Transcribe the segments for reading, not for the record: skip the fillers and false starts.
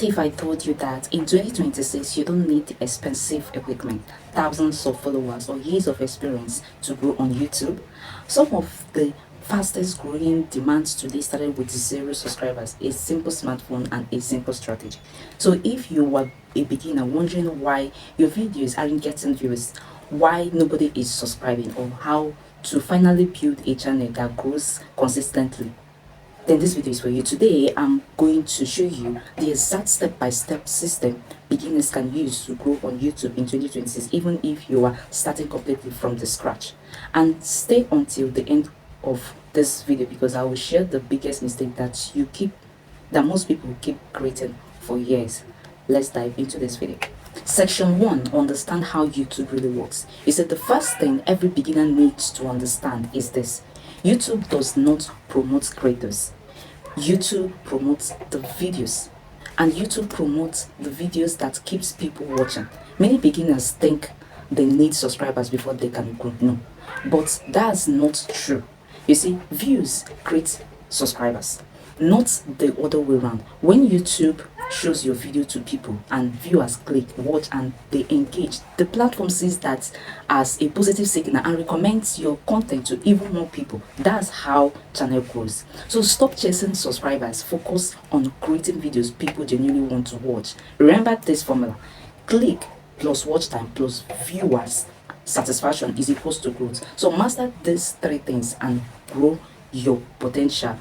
What if I told you that in 2026 you don't need expensive equipment, thousands of followers, or years of experience to grow on YouTube? Some of the fastest growing demands today started with zero subscribers, a simple smartphone, and a simple strategy. So if you were a beginner wondering why your videos aren't getting views, why nobody is subscribing, or how to finally build a channel that grows consistently, then this video is for you. Today I'm going to show you the exact step-by-step system beginners can use to grow on YouTube in 2026, even if you are starting completely from the scratch. And stay until the end of this video, because I will share the biggest mistake that most people keep creating for years. Let's dive into this video. Section 1: understand how YouTube really works. You said the first thing every beginner needs to understand is this: YouTube does not promote creators. YouTube promotes the videos, and YouTube promotes the videos that keeps people watching. Many beginners think they need subscribers before they can grow. No, but that's not true. You see, views create subscribers, not the other way around. When YouTube shows your video to people and viewers click, watch, and they engage, the platform sees that as a positive signal and recommends your content to even more people. That's how channel grows. So stop chasing subscribers, focus on creating videos people genuinely want to watch. Remember this formula: click plus watch time plus viewers satisfaction is equals to growth. So master these three things and grow your potential,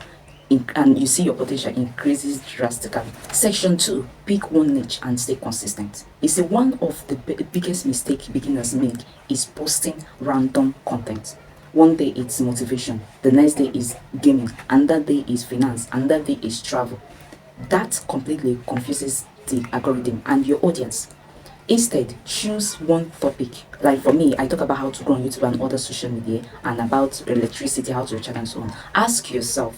and you see your potential increases drastically. Section 2: pick one niche and stay consistent. You see, one of the biggest mistakes beginners make is posting random content. One day it's motivation, the next day is gaming, another day is finance, another day is travel. That completely confuses the algorithm and your audience. Instead, choose one topic. Like for me, I talk about how to grow on YouTube and other social media, and about electricity, how to recharge, and so on. Ask yourself,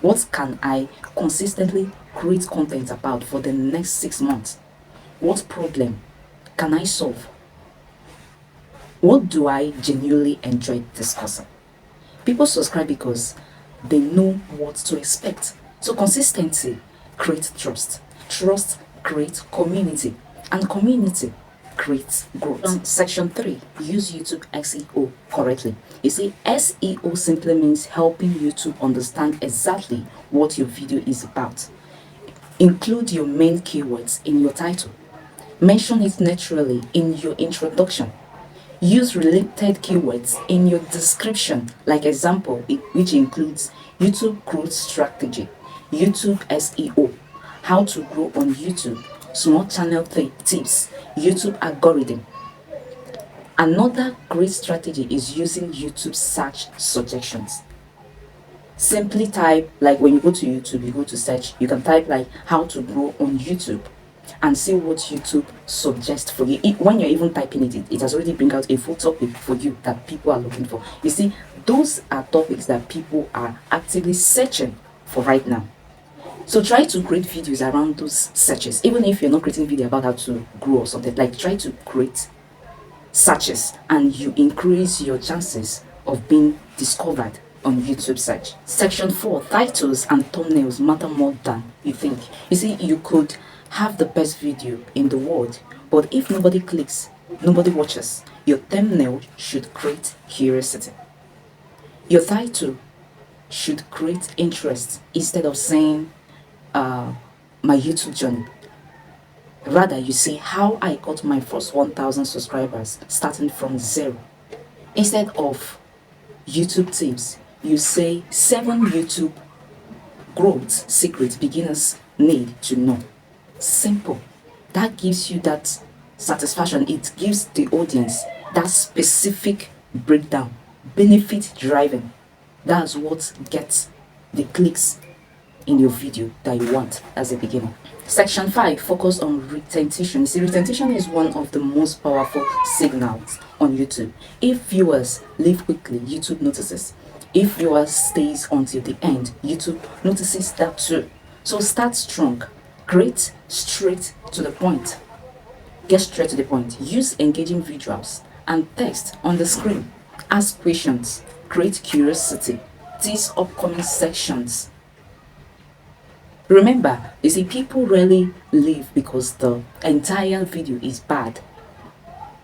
what can I consistently create content about for the next 6 months? What problem can I solve? What do I genuinely enjoy discussing? People subscribe because they know what to expect. So consistency creates trust. Trust creates community. And community creates growth. Section 3: use YouTube SEO correctly. You see, SEO simply means helping YouTube understand exactly what your video is about. Include your main keywords in your title. Mention it naturally in your introduction. Use related keywords in your description, like example, which includes YouTube growth strategy, YouTube SEO, how to grow on YouTube, small channel tips, YouTube algorithm. Another great strategy is using YouTube search suggestions. Simply type, like when you go to YouTube, you go to search, you can type like how to grow on YouTube and see what YouTube suggests for you. When you're even typing it has already bring out a full topic for you that people are looking for. You see, those are topics that people are actively searching for right now. So try to create videos around those searches. Even if you're not creating video about how to grow or something, like try to create searches and you increase your chances of being discovered on YouTube search. Section 4: titles and thumbnails matter more than you think. You see, you could have the best video in the world, but if nobody clicks, nobody watches. Your thumbnail should create curiosity. Your title should create interest instead of saying my YouTube journey. Rather, you say how I got my first 1,000 subscribers starting from zero. Instead of YouTube tips, you say 7 YouTube growth secrets beginners need to know. Simple. That gives you that satisfaction. It gives the audience that specific breakdown. Benefit driving. That's what gets the clicks in your video that you want as a beginner. Section 5: focus on retention. See, retention is one of the most powerful signals on YouTube. If viewers leave quickly, YouTube notices. If viewers stays until the end, YouTube notices that too. So start strong. Create straight to the point. Get straight to the point. Use engaging visuals and text on the screen. Ask questions. Create curiosity. Tease upcoming sections. Remember, you see, people rarely leave because the entire video is bad.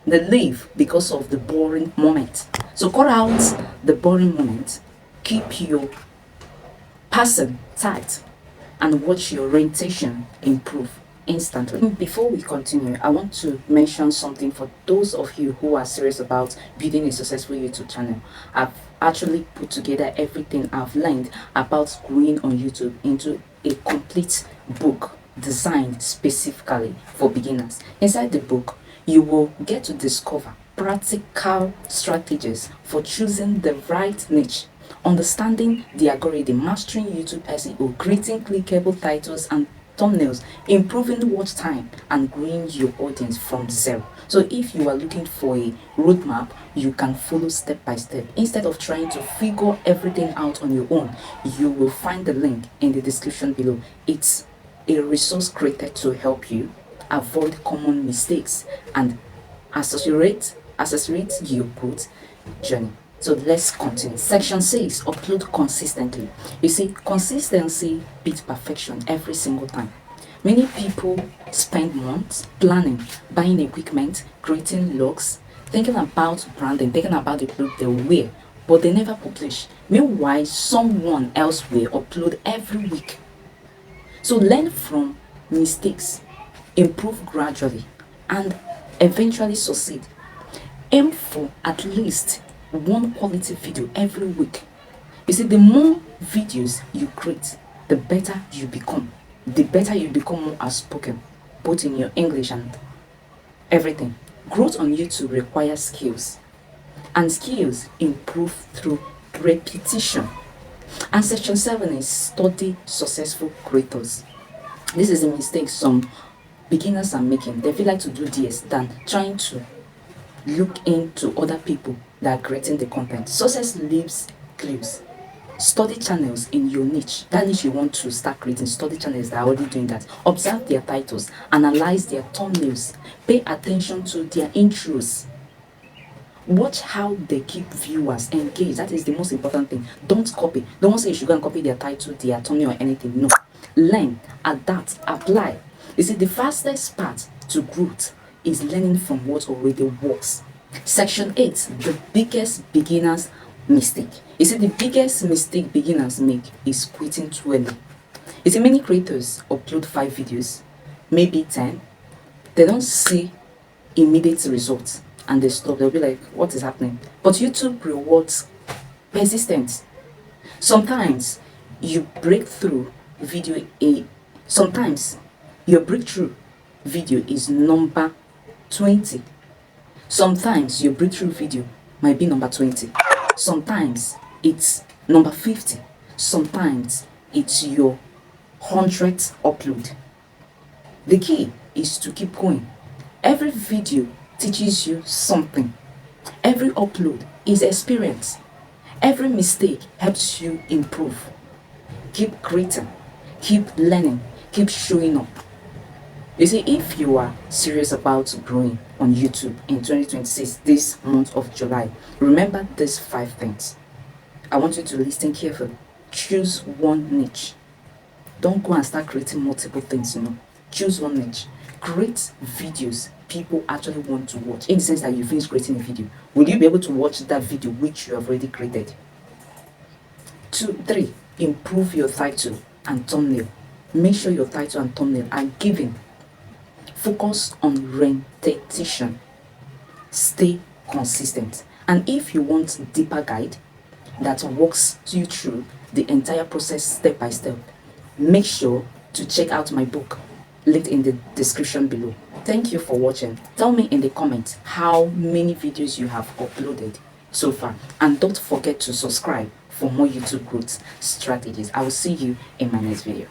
They leave because of the boring moment. So cut out the boring moment. Keep your person tight and watch your orientation improve instantly. Before we continue, I want to mention something for those of you who are serious about building a successful YouTube channel. I've actually put together everything I've learned about growing on YouTube into a complete book designed specifically for beginners. Inside the book, you will get to discover practical strategies for choosing the right niche, understanding the algorithm, mastering YouTube SEO, creating clickable titles and thumbnails, improving watch time, and growing your audience from zero. So if you are looking for a roadmap you can follow step by step, instead of trying to figure everything out on your own, you will find the link in the description below. It's a resource created to help you avoid common mistakes and accelerate your growth journey. So let's continue. Section 6, upload consistently. You see, consistency beats perfection every single time. Many people spend months planning, buying equipment, creating looks, thinking about branding, thinking about the clothes they wear, but they never publish. Meanwhile, someone else will upload every week. So learn from mistakes, improve gradually, and eventually succeed. Aim for at least one quality video every week. You see, the more videos you create, the better you become. The better you become more outspoken, both in your English and everything. Growth on YouTube requires skills, and skills improve through repetition. And section 7 is study successful creators. This is a mistake some beginners are making. They feel like to do this than trying to look into other people that are creating the content. Success leaves clues. Study channels in your niche, that niche you want to start creating. Study channels that are already doing that. Observe their titles, analyze their thumbnails, pay attention to their intros. Watch how they keep viewers engaged. That is the most important thing. Don't copy. Don't say you should go and copy their title, their thumbnail, or anything. No. Learn, adapt, apply. You see, the fastest path to growth is learning from what already works. Section 8, the biggest beginners mistake. You see, the biggest mistake beginners make is quitting too early. You see, many creators upload 5 videos, maybe 10. They don't see immediate results and they stop. They'll be like, what is happening? But YouTube rewards persistence. Sometimes you break through video A. Sometimes your breakthrough video is number 20. Sometimes your breakthrough video might be number 20. Sometimes it's number 50. Sometimes it's your 100th upload. The key is to keep going. Every video teaches you something. Every upload is experience. Every mistake helps you improve. Keep creating, keep learning, keep showing up. You see, if you are serious about growing on YouTube in 2026, this month of July, remember these 5 things. I want you to listen carefully. Choose one niche. Don't go and start creating multiple things, Choose one niche. Create videos people actually want to watch. In the sense that you finish creating a video, will you be able to watch that video which you have already created? 2, 3, improve your title and thumbnail. Make sure your title and thumbnail are given. Focus on repetition. Stay consistent. And if you want a deeper guide that walks you through the entire process step by step, make sure to check out my book, linked in the description below. Thank you for watching. Tell me in the comments how many videos you have uploaded so far. And don't forget to subscribe for more YouTube growth strategies. I will see you in my next video.